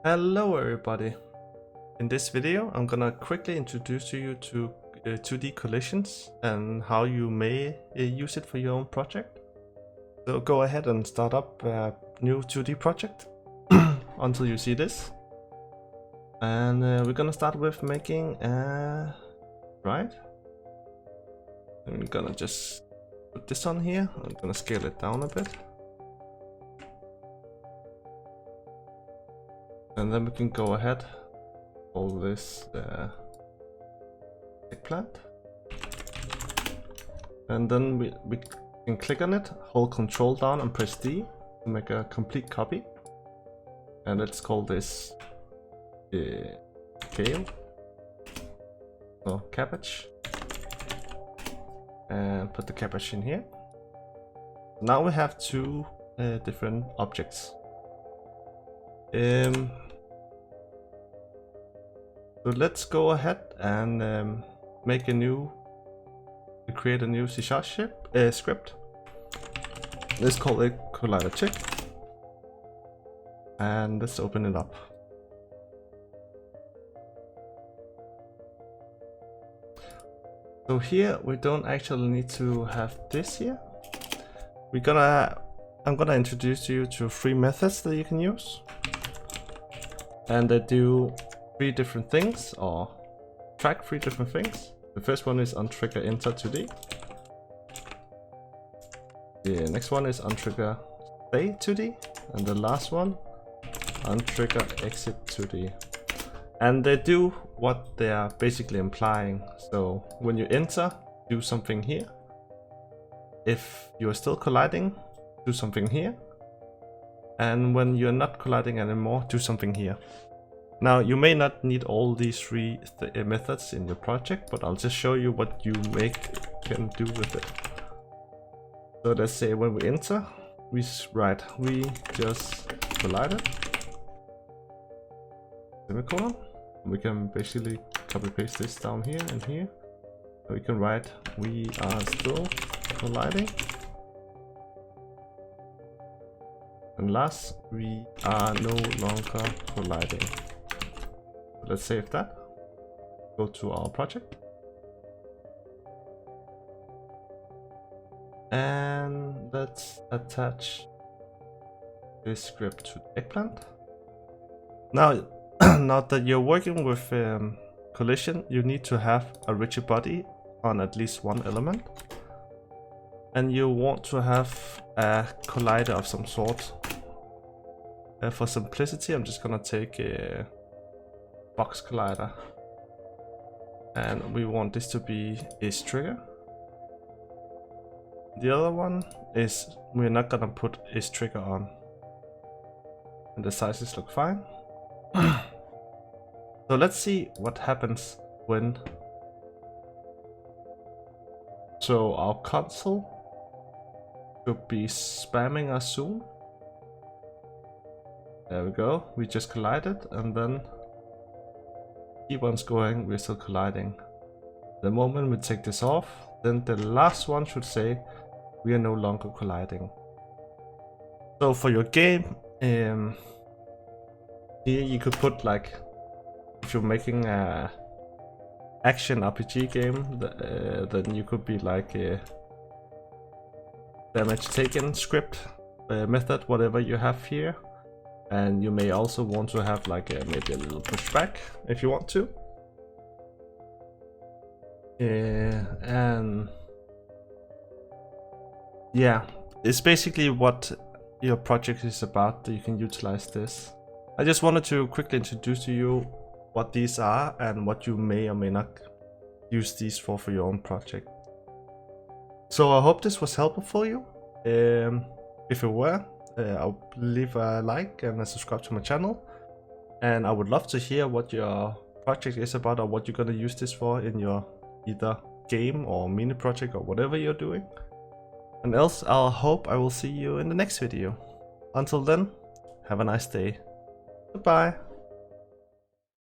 Hello everybody. In this video I'm gonna quickly introduce you to 2D collisions and how you may use it for your own project. So go ahead and start up a new 2D project until you see this. And we're gonna start with making a ride. And we're gonna just put this on here. I'm gonna scale it down a bit. And then we can go ahead, call this eggplant. And then we can click on it, hold Control down and press D to make a complete copy. And let's call this kale or cabbage. And put the cabbage in here. Now we have two different objects. So let's go ahead and create a new C# script. Let's call it collider check, and let's open it up. So here we don't actually need to have this here. I'm gonna introduce you to 3 methods that you can use, and they do 3 different things, or track 3 different things. The first one is untrigger enter 2D. The next one is untrigger stay 2D, and the last one untrigger exit 2D. And they do what they are basically implying. So when you enter, do something here. If you are still colliding, do something here. And when you're not colliding anymore, do something here. Now you may not need all these 3 methods in your project, but I'll just show you what you can do with it. So let's say when we enter, we just collided, semicolon. We can basically copy paste this down here and here. So we can write we are still colliding. And last, we are no longer colliding. Let's save that. Go to our project. And let's attach this script to the eggplant. Now, now that you're working with collision, you need to have a rigid body on at least one element. And you want to have a collider of some sort. For simplicity, I'm just gonna take a box collider, and we want this to be is trigger. The other one is we're not gonna put is trigger on, and the sizes look fine. So let's see what happens when. So our console should be spamming us soon. There we go, we just collided, and then keep on going, we're still colliding. The moment we take this off, then the last one should say we are no longer colliding. So for your game, here you could put, like, if you're making a action RPG game, then you could be like a damage taken script method, whatever you have here. And you may also want to have like maybe a little pushback if you want to. And yeah, it's basically what your project is about, that you can utilize this. I just wanted to quickly introduce to you what these are and what you may or may not use these for your own project. So I hope this was helpful for you. If it were, I'll leave a like and a subscribe to my channel, and I would love to hear what your project is about, or what you're gonna use this for in your either game or mini project or whatever you're doing. And else, I hope I will see you in the next video. Until then, have a nice day. Goodbye.